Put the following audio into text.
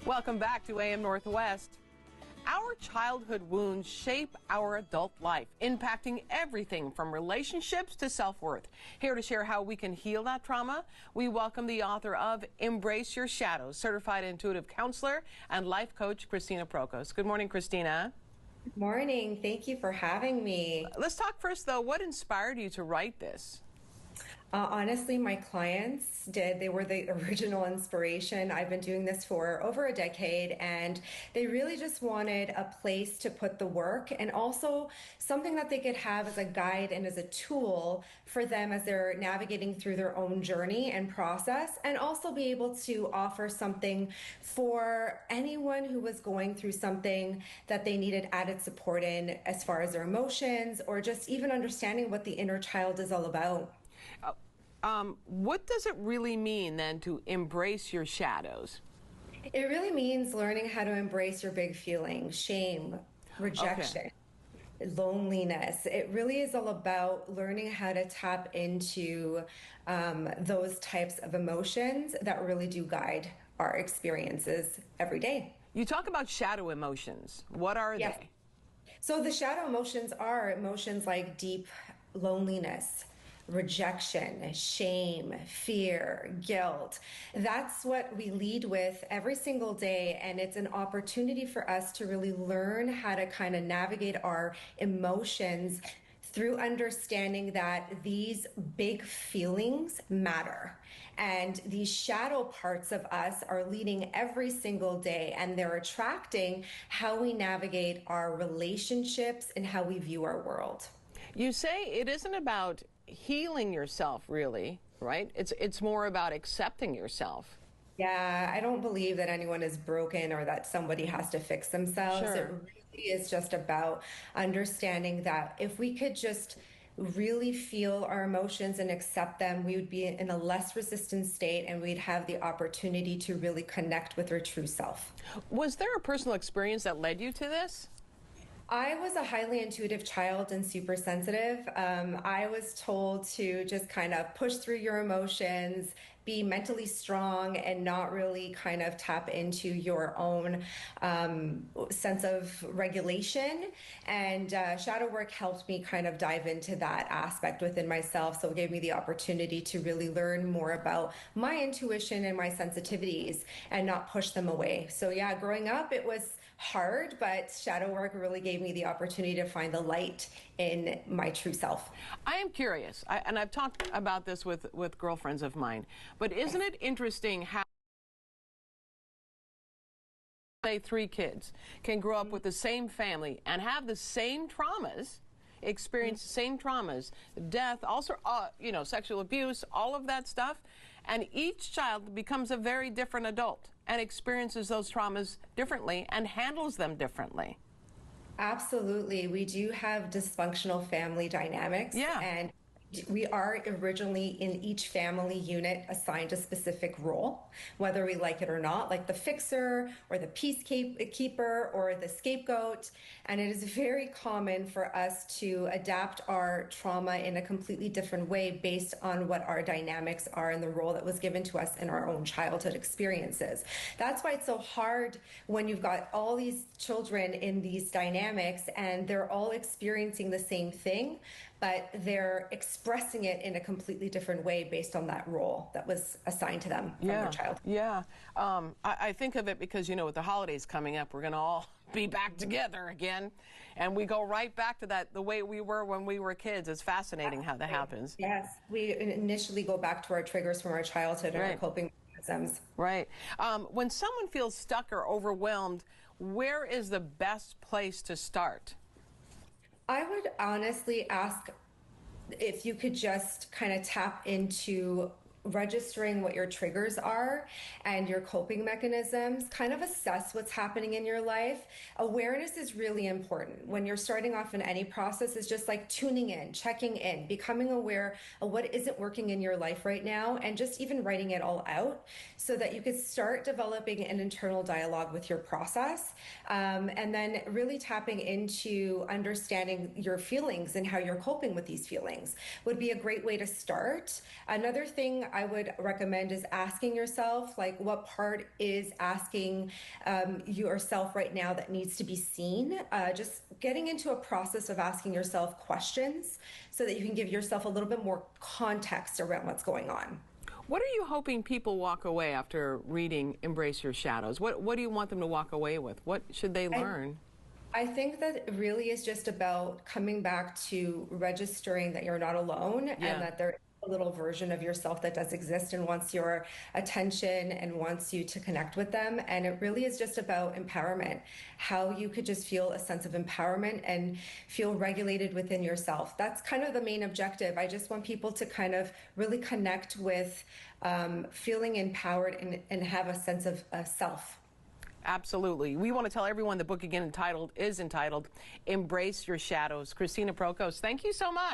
Welcome back to AM Northwest. Our childhood wounds shape our adult life, impacting everything from relationships to self-worth. Here to share how we can heal that trauma, we welcome the author of Embrace Your Shadows, certified intuitive counselor and life coach, Christina Prokos. Good morning, Christina. Good morning. Thank you for having me. Let's talk first, though. What inspired you to write this? Honestly, my clients did. They were the original inspiration. I've been doing this for over a decade, and they really just wanted a place to put the work and also something that they could have as a guide and as a tool for them as they're navigating through their own journey and process, and also be able to offer something for anyone who was going through something that they needed added support in as far as their emotions or just even understanding what the inner child is all about. What does it really mean then to embrace your shadows? It really means learning how to embrace your big feelings, shame, rejection, loneliness. It really is all about learning how to tap into those types of emotions that really do guide our experiences every day. You talk about shadow emotions. What are they? So the shadow emotions are emotions like deep loneliness, rejection, shame, fear, guilt. That's what we lead with every single day. And it's an opportunity for us to really learn how to kind of navigate our emotions through understanding that these big feelings matter. And these shadow parts of us are leading every single day, and they're attracting how we navigate our relationships and how we view our world. You say it isn't about healing yourself, really, right? It's more about accepting yourself. Yeah, I don't believe that anyone is broken or that somebody has to fix themselves. Sure. It really is just about understanding that if we could just really feel our emotions and accept them, we would be in a less resistant state, and we'd have the opportunity to really connect with our true self. Was there a personal experience that led you to this? I was a highly intuitive child and super sensitive. I was told to just kind of push through your emotions, be mentally strong, and not really kind of tap into your own sense of regulation. And shadow work helped me kind of dive into that aspect within myself. So it gave me the opportunity to really learn more about my intuition and my sensitivities and not push them away. So yeah, growing up, it was hard, but shadow work really gave me the opportunity to find the light in my true self. I am curious, and I've talked about this with girlfriends of mine, but isn't it interesting how, say, 3 kids can grow up with the same family and have the same traumas, experience the same traumas, death, also, sexual abuse, all of that stuff, and each child becomes a very different adult and experiences those traumas differently and handles them differently. Absolutely. We do have dysfunctional family dynamics. Yeah. And we are originally in each family unit assigned a specific role, whether we like it or not, like the fixer or the peacekeeper or the scapegoat. And it is very common for us to adapt our trauma in a completely different way based on what our dynamics are and the role that was given to us in our own childhood experiences. That's why it's so hard when you've got all these children in these dynamics and they're all experiencing the same thing, but they're expressing it in a completely different way based on that role that was assigned to them from their child. Yeah. I think of it because, with the holidays coming up, we're going to all be back together again. And we go right back to that, the way we were when we were kids. It's fascinating how that happens. Yes. We initially go back to our triggers from our childhood and our coping mechanisms. Right. When someone feels stuck or overwhelmed, where is the best place to start? I would honestly ask if you could just kind of tap into registering what your triggers are and your coping mechanisms, kind of assess what's happening in your life. Awareness is really important. When you're starting off in any process, it's just like tuning in, checking in, becoming aware of what isn't working in your life right now, and just even writing it all out so that you could start developing an internal dialogue with your process. And then really tapping into understanding your feelings and how you're coping with these feelings would be a great way to start. Another thing I would recommend is asking yourself, like, what part is asking yourself right now that needs to be seen? Just getting into a process of asking yourself questions so that you can give yourself a little bit more context around what's going on. What are you hoping people walk away after reading Embrace Your Shadows? What do you want them to walk away with? What should they learn? I think that it really is just about coming back to registering that you're not alone and that there is a little version of yourself that does exist and wants your attention and wants you to connect with them. And it really is just about empowerment, how you could just feel a sense of empowerment and feel regulated within yourself. That's kind of the main objective. I just want people to kind of really connect with feeling empowered and have a sense of self. Absolutely. We want to tell everyone the book again is entitled Embrace Your Shadows. Christina Prokos, thank you so much.